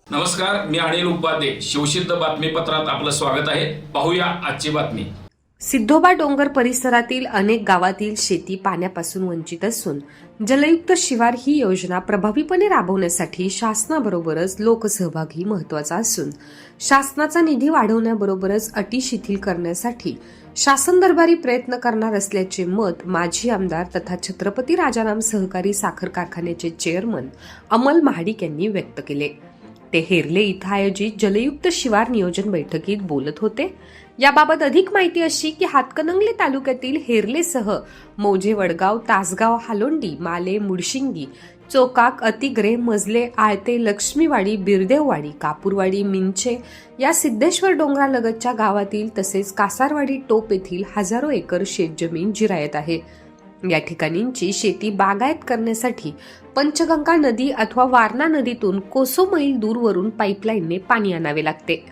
नमस्कार, मी अनिल उपाध्ये. शिवसिद्ध बातमीपत्रात आपलं स्वागत आहे. पाहूया आजची बातमी. सिद्धोबा डोंगर परिसरातील अनेक गावातील शेती पाण्यापासून वंचित असून जलयुक्त शिवार ही योजना प्रभावीपणे राबवण्यासाठी शासनाबरोबरच लोकसहभागी महत्वाचा असून शासनाचा निधी वाढवण्याबरोबरच अटी शिथिल करण्यासाठी शासन दरबारी प्रयत्न करणार असल्याचे मत माजी आमदार तथा छत्रपती राजाराम सहकारी साखर कारखान्याचे चेअरमन अमल महाडिक यांनी व्यक्त केले. ते हेरले इथं आयोजित जलयुक्त शिवार नियोजन बैठकीत बोलत होते. याबाबत अधिक माहिती अशी की हातकणंगले तालुक्यातील हेरलेसह मौजे, वडगाव, तासगाव, हालोंडी, माले, मुडशिंगी, चोकाक, अतिग्रे, मजले, आळते, लक्ष्मीवाडी, बिरदेववाडी, कापूरवाडी, मिंचे या सिद्धेश्वर डोंगरालगतच्या गावातील तसेच कासारवाडी टोप येथील हजारो एकर शेतजमीन जिरायत आहे. या ठिकाणींची शेती बागायत करण्यासाठी पंचगंगा नदी अथवा वारणा नदीतून कोसो मैल दूरवरून पाईपलाईनने पाणी आणावे लागते.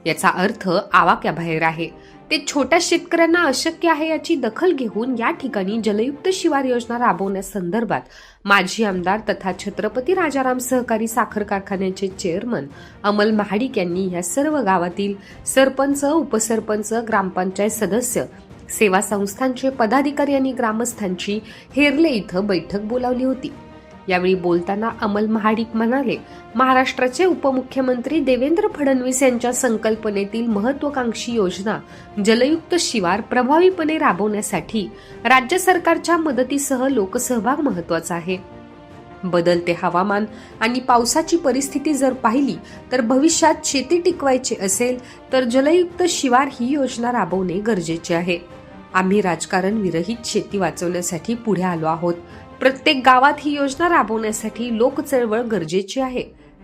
याचा अर्थ आवाक्याबाहेर आहे. ते छोट्या शेतकऱ्यांना अशक्य आहे याची दखल घेऊन या ठिकाणी जलयुक्त शिवार योजना राबवण्यासंदर्भात माजी आमदार तथा छत्रपती राजाराम सहकारी साखर कारखान्याचे चेअरमन अमल महाडिक यांनी या सर्व गावातील सरपंच, उपसरपंच, ग्रामपंचायत सदस्य, सेवा संस्थांचे पदाधिकारी आणि ग्रामस्थांची हेरले इथं बैठक बोलावली होती. यावेळी बोलताना अमल महाडिक म्हणाले, महाराष्ट्राचे उपमुख्यमंत्री देवेंद्र फडणवीस यांच्या संकल्पनेतील महत्वाकांक्षी योजना जलयुक्त शिवार प्रभावीपणे राबवण्यासाठी राज्य सरकारच्या मदतीसह लोकसहभाग महत्वाचा आहे. बदलते हवामान आणि पावसाची परिस्थिती जर पाहिली तर भविष्यात शेती टिकवायची असेल तर जलयुक्त शिवार ही योजना राबवणे गरजेचे आहे. आम्ही राजकारण विरहित शेती वाचवण्यासाठी पुढे आलो आहोत. प्रत्येक गावात ही योजना राबवण्यासाठी लोक चळवळ गरजेची आहे.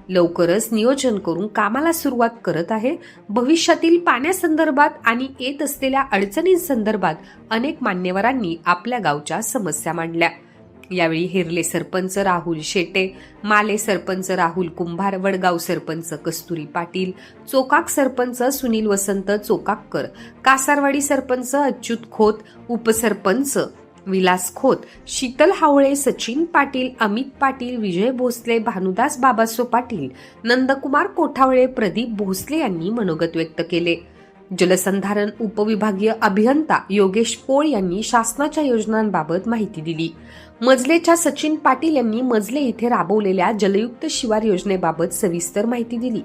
लवकरच नियोजन करून कामाला सुरुवात करत आहे. भविष्यातील पाण्यासंदर्भात आणि येत असलेल्या अडचणींसंदर्भात अनेक मान्यवरांनी आपल्या गावच्या समस्या मांडल्या. यावेळी हेरले सरपंच राहुल शेटे, माले सरपंच राहुल कुंभार, वडगाव सरपंच कस्तुरी पाटील, चोकाक सरपंच सुनील वसंत चोकाक्कर, कासारवाडी सरपंच अच्युत खोत, उपसरपंच विलास खोत, शीतल हावळे, सचिन पाटील, अमित पाटील, विजय भोसले, भानुदास बाबासो पाटील, नंदकुमार कोठावळे, प्रदीप भोसले यांनी मनोगत व्यक्त केले. जलसंधारण उपविभागीय अभियंता योगेश पोळ यांनी शासनाच्या योजनांबाबत माहिती दिली. मजलेच्या सचिन पाटील यांनी मजले इथे राबवलेल्या जलयुक्त शिवार योजनेबाबत सविस्तर माहिती दिली.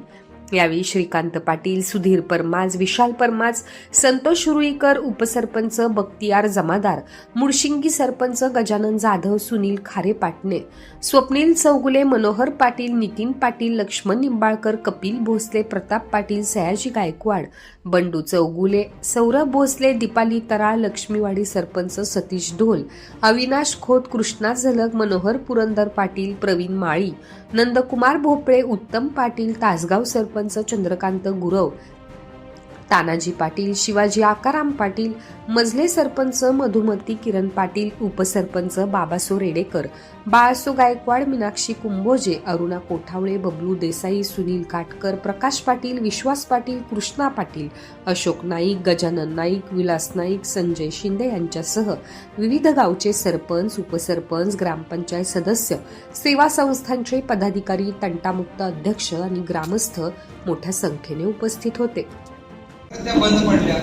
यावेळी श्रीकांत पाटील, सुधीर परमाज, विशाल परमाज, संतोष रुईकर, उपसरपंच बक्तियार जमादार, मुडशिंगी सरपंच गजानन जाधव, सुनील खारे पाटणे, स्वप्नील चौगुले, मनोहर पाटील, नितीन पाटील, लक्ष्मण निंबाळकर, कपिल भोसले, प्रताप पाटील, सयाजी गायकवाड, बंडू चौगुले, सौरभ भोसले, दीपाली तराळ, लक्ष्मीवाडी सरपंच सतीश ढोल, अविनाश खोत, कृष्णा झलक, मनोहर पुरंदर पाटील, प्रवीण माळी, नंदकुमार भोपळे, उत्तम पाटील, तासगाव सरपंच चंद्रकांत गुरव, तानाजी पाटील, शिवाजी आकाराम पाटील, मजले सरपंच मधुमती किरण पाटील, उपसरपंच बाबासो रेडेकर, बाळासो गायकवाड, मीनाक्षी कुंभोजे, अरुणा कोठावळे, बबलू देसाई, सुनील काटकर, प्रकाश पाटील, विश्वास पाटील, कृष्णा पाटील, अशोक नाईक, गजानन नाईक, विलास नाईक, संजय शिंदे यांच्यासह विविध गावचे सरपंच, उपसरपंच, ग्रामपंचायत सदस्य, सेवा संस्थांचे पदाधिकारी, तंटामुक्त अध्यक्ष आणि ग्रामस्थ मोठ्या संख्येने उपस्थित होते. त्या बंद पडल्या,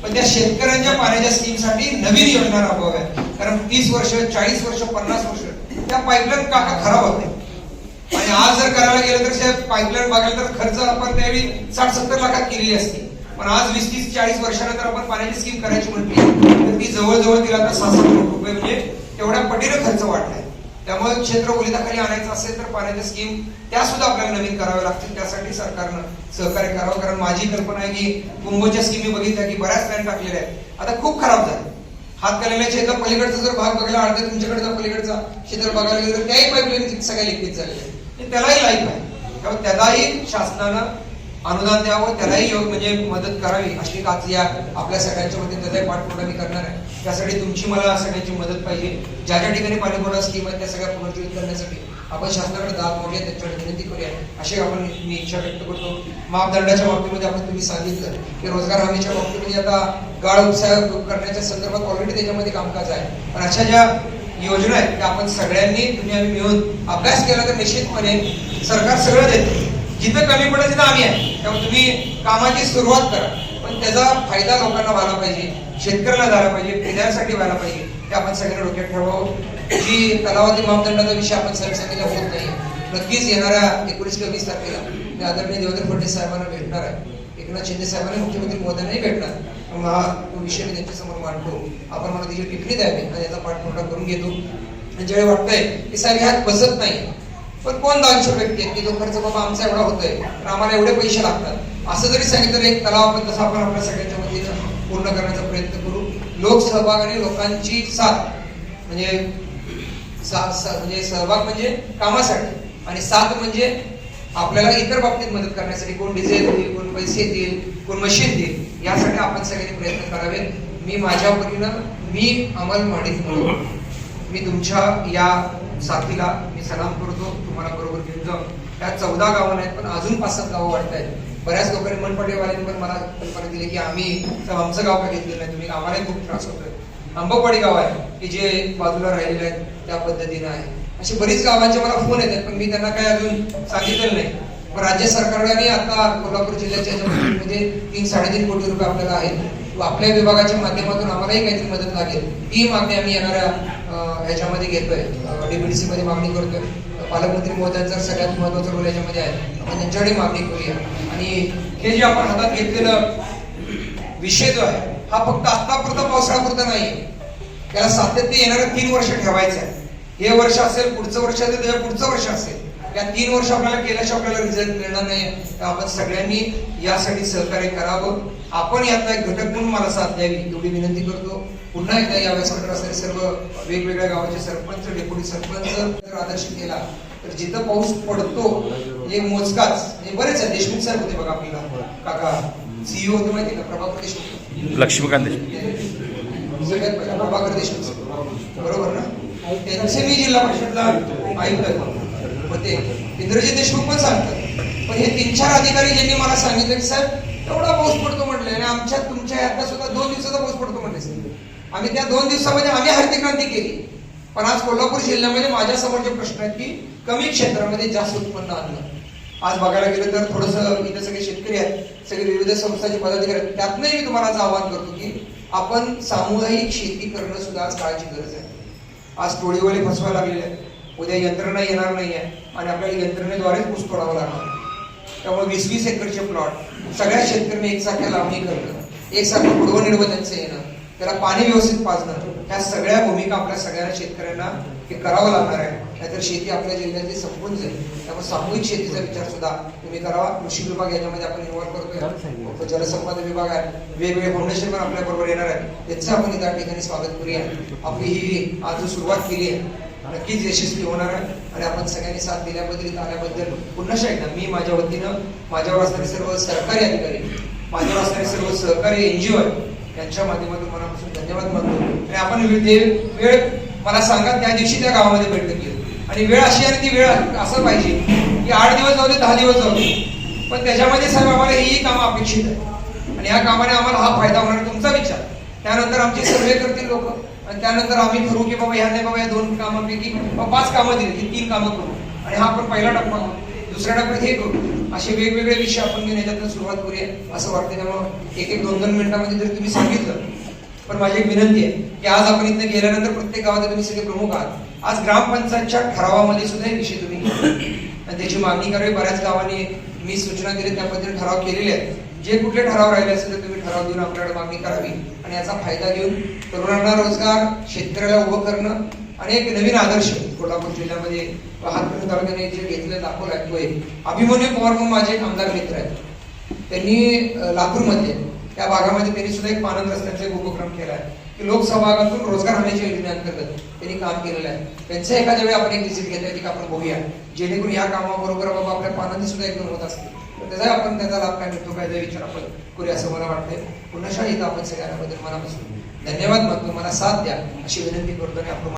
पण त्या शेतकऱ्यांच्या पाण्याच्या स्कीमसाठी नवीन योजना राबवाव्या. कारण 30 वर्ष, 40 वर्ष, 50 वर्ष त्या पाईपलाईन काका खराब होते आणि आज जर करायला गेलं तर त्या पाईपलाईन बघायला तर खर्च आपण त्यावेळी 60-70 लाखात केलेली असते. पण आज 20-30-40 वर्षानंतर आपण पाण्याची स्कीम करायची म्हटली तर ती जवळजवळ तिला आता 600 कोटी रुपये म्हणजे तेवढ्या पटीने खर्च वाढलाय. त्यामुळे क्षेत्र ओलिताखाली आणायचं असेल तर पाण्याच्या स्कीम त्या सुद्धा आपल्याला नवीन कराव्या लागतील. त्यासाठी सरकारनं सहकार्य करावं. कारण माझी कल्पना आहे की कुंभोच्या स्कीमी बघितल्या की बऱ्याच लाईन टाकलेल्या आहेत, आता खूप खराब झाले. हातकणंगलेच्या इथं पलीकडचा जर भाग बघायला आळते तुमच्याकडचा पलीकडचा क्षेत्र बघायला गेलं तर त्याही पाईपलाईन सगळ्या लिखित झालेल्या आहेत. त्यालाही लाईफ आहे. त्यामुळे त्यालाही शासनानं अनुदान द्यावं, त्यालाही म्हणजे मदत करावी अशी आज या आपल्या सगळ्यांच्या वतीने त्याचाही पाठपुरावा मी करणार आहे. त्यासाठी तुमची मला सगळ्यांची मदत पाहिजे. ज्या ज्या ठिकाणी पाणीपुरवठा स्कीम आहे त्या सगळ्या पुनर्जीवित करण्यासाठी आपण शासनाकडे दाद मागूया, त्यांच्याकडे विनंती करूया, अशी आपण मी इच्छा व्यक्त करतो. मापदंडाच्या बाबतीमध्ये आपण तुम्ही सांगितलं की रोजगार हमीच्या बाबतीमध्ये आता गाळ उपसा करण्याच्या संदर्भात ऑलरेडी त्याच्यामध्ये कामकाज आहे. पण अशा ज्या योजना आहेत त्या आपण सगळ्यांनी तुम्ही आम्ही मिळून अभ्यास केला तर निश्चितपणे सरकार सगळं देते. जिथं कमी पडेल तिथं आम्ही आहे. त्यामुळे तुम्ही कामाची सुरुवात करा, पण त्याचा फायदा लोकांना व्हायला पाहिजे, शेतकऱ्याला झाला पाहिजे, पिढ्यांसाठी व्हायला पाहिजे, हे आपण सगळ्यांना डोक्यात ठेवावं. जी तलावाती मापदंडाचा विषय आपण सांगितलं होत नाही. नक्कीच येणाऱ्या 19 ते 20 तारखेला मी आदरणीय देवेंद्र फडणवीस साहेबांना भेटणार आहे. एकनाथ शिंदे साहेबांनी मुख्यमंत्री महोदयांनाही भेटणार. हा विषय मी त्यांच्यासमोर मांडतो. आपण मला त्याची टिप्पणी द्यावी आणि याचा पाठपुरावा करून घेतो. आणि ज्यावेळी वाटतंय की साहेब ह्यात बसत नाही, पण कोण 200 व्यक्ती आहेत की तो खर्च बाबा आमचा एवढा होतोय तर आम्हाला एवढे पैसे लागतात, असं जरी सांगितलं एक तलाव आपण तसं आपण आपल्या सगळ्यांच्या वतीनं पूर्ण करण्याचा प्रयत्न करू. लोकसहभाग आणि लोकांची साथ म्हणजे सहभाग म्हणजे कामासाठी आणि साथ म्हणजे आपल्याला इतर बाबतीत मदत करण्यासाठी. कोण डिझेल देईल, कोण पैसे देईल, कोण मशीन देईल, यासाठी आपण सगळ्यांनी प्रयत्न करावे. मी माझ्या परीनं मी अंमल माडित म्हणून मी तुमच्या या साथीला मी सलाम करतो. तुम्हाला बरोबर घेऊन जाऊ. त्या 14 गावं नाहीत पण अजून 5-7 गावं वाटत आहेत. बऱ्याच लोकांनी मनपाटीवाल्यांनी पण मला कल्पना दिली की आम्ही आमचं गाव का घेतलेलं नाही, तुम्ही आम्हालाही खूप त्रास होतोय. आंबवाडी गाव आहे की जे बाजूला राहिलेले आहेत त्या पद्धतीनं आहे. अशी बरीच गावांचे मला फोन येतात पण मी त्यांना काही अजून सांगितलेलं नाही. पण राज्य सरकारने आता कोल्हापूर जिल्ह्याच्या मध्ये 3-3.5 कोटी रुपये आपल्याला आहेत. आपल्या विभागाच्या माध्यमातून आम्हालाही काहीतरी मदत लागेल. ही मागणी आम्ही येणाऱ्या ह्याच्यामध्ये घेतोय, डीबीडीसी मध्ये मागणी करतोय. पालकमंत्री महोदयांचा सगळ्यात महत्वाचा रोल याच्यामध्ये आहे. आपण त्यांच्याकडे मागणी करूया. आणि हे जे आपण हातात घेतलेलं विषय जो आहे हा फक्त आतापुरता पावसाळ्यापुरता नाहीये. त्याला सातत्य येणाऱ्या 3 वर्ष ठेवायचं आहे. हे वर्ष असेल, पुढचं वर्ष असेल, त्याच्या पुढचं वर्ष असेल. या 3 वर्ष आपल्याला केल्याशिवाय आपल्याला रिझल्ट मिळणार नाही. तर आपण सगळ्यांनी यासाठी सहकार्य करावं. आपण यातला एक घटक म्हणून मला साथ द्यावी एवढी विनंती करतो. पुन्हा एकदा या व्यासपीठावर असलेले सर्व वेगवेगळ्या गावाचे सरपंच, डेप्युटी सरपंच जर आदर्श केला तर जिथं पाऊस पडतो म्हणजे मोजकाच म्हणजे बरेच आहेत. देशमुख साहेब होते बघा आपल्याला, काका सीईओ होते माहिती का, प्रभाकर देशमुख, लक्ष्मीकांत सगळ्यात पहिला प्रभाकर देशमुख बरोबर ना. त्यांचे मी जिल्हा परिषदला ऐकलं होते. इंद्रजित देशमुख पण सांगतात. पण हे 3-4 अधिकारी ज्यांनी मला सांगितलं की साहेब एवढा पाऊस पडतो म्हटलं आणि आमच्या तुमच्या यातला सुद्धा 2 दिवसाचा पाऊस पडतो म्हटले. आम्ही त्या 2 दिवसामध्ये आम्ही हरित क्रांती केली. पण आज कोल्हापूर जिल्ह्यामध्ये माझ्या समोरचे प्रश्न आहेत की कमी क्षेत्रामध्ये जास्त उत्पन्न आणणं. आज बघायला गेलं तर थोडंसं इथे सगळे शेतकरी आहेत, सगळे विविध संस्थांचे पदाधिकारी आहेत. त्यातनंही मी तुम्हाला आवाहन करतो की आपण सामुदायिक शेती करणं सुद्धा आज काळाची गरज आहे. आज टोळीवाले फसवायला लागलेले आहेत. उद्या यंत्रणा येणार नाहीये आणि आपल्याला यंत्रणेद्वारेच ऊस तोडावा लागणार. त्यामुळे 20-20 एकरचे प्लॉट सगळ्या शेतकऱ्यांनी एकसारख्या लावणी करणं, एकसारखं पुढवं निडवं त्यांचं येणं, त्याला पाणी व्यवस्थित पाजणं, ह्या सगळ्या भूमिका आपल्या सगळ्या शेतकऱ्यांना हे करावं लागणार आहे. नाहीतर शेती आपल्या जिल्ह्यातली संपून जाईल. त्यामुळे सामूहिक शेतीचा विचार सुद्धा तुम्ही करावा. कृषी विभाग याच्यामध्ये आपण इन्व्हॉल्व करतोय. जलसंपदा विभाग आहे, वेगवेगळे फाउंडेशन पण आपल्या बरोबर येणार आहे. त्यांचं आपण त्या ठिकाणी स्वागत करूया. आपली ही आज सुरुवात केली आहे नक्कीच यशस्वी होणार आहे. आणि आपण सगळ्यांनी साथ दिल्याबद्दल, इथं आल्याबद्दल पुन्हा एकदा मी माझ्या वतीनं माझ्यावर असणारे सर्व सरकारी अधिकारी, माझ्यावर असणारे सर्व सहकारी एनजीओ यांच्या माध्यमातून मनापासून धन्यवाद मानतो. आणि आपण वेळ मला सांगा त्या दिवशी त्या गावामध्ये बैठक घेऊ. आणि वेळ अशी आणि ती वेळ असं पाहिजे की 8 दिवस जाऊ दे, 10 दिवस जाऊ दे, पण त्याच्यामध्ये साहेब आम्हाला ही कामं अपेक्षित आहे. आणि या कामाने आम्हाला हा फायदा होणार तुमचा विचार. त्यानंतर आमचे सर्वे करतील लोक आणि त्यानंतर आम्ही ठरवू की बाबा ह्या नाही बाबा या 2 कामांपैकी 5 कामं दिली की 3 कामं करू. आणि हा आपण पहिला टप्पा करू, दुसऱ्या टप्प्यात हे करू. असे वेगवेगळे विषय आपण घेऊन याच्यातून सुरुवात करूया असं वाटतं. त्यामुळे 1-2 मिनिटांमध्ये जर तुम्ही सांगितलं. पण माझी एक विनंती आहे की आज आपण इथे गेल्यानंतर प्रत्येक गावात तुम्ही सगळे प्रमुख आहात. आज ग्रामपंचायतच्या ठरावामध्ये सुद्धा हे विषय तुम्ही आणि त्याची मागणी करावी. बऱ्याच गावांनी मी सूचना दिली, त्या पद्धतीने ठराव केलेले आहेत. जे कुठले ठराव राहिले असेल तर तुम्ही ठराव देऊन आपल्याकडे मागणी करावी आणि याचा फायदा घेऊन तरुणांना रोजगार, शेतकऱ्याला उभं करणं आणि एक नवीन आदर्श कोल्हापूर जिल्ह्यामध्ये हातकणंगले तालुक्याने जे घेतलं दाखवलाय तो एक. अभिमन्यू पवार म्हणून माझे एक आमदार मित्र आहेत. त्यांनी लातूरमध्ये त्या भागामध्ये त्यांनी सुद्धा एक पानंद रस्त्याचा एक उपक्रम केला आहे की लोकसहभागातून रोजगार हमीच्या योजनेअंतर्गत त्यांनी काम केलेलं आहे. त्यांचं एखाद्या वेळी आपण एक विजिट घेता येते की आपण बघूया, जेणेकरून या कामाबरोबर बाबा आपल्या पानंदी सुद्धा एकदम होत असते. त्याचा आपण त्याचा लाभ काय मिळतो काय विचार आपण करूया असं मला वाटतंय. पुन्हा इथं आपण सगळ्यांबद्दल मनापासून धन्यवाद मानतो. मला साथ द्या अशी विनंती करतो आणि आपण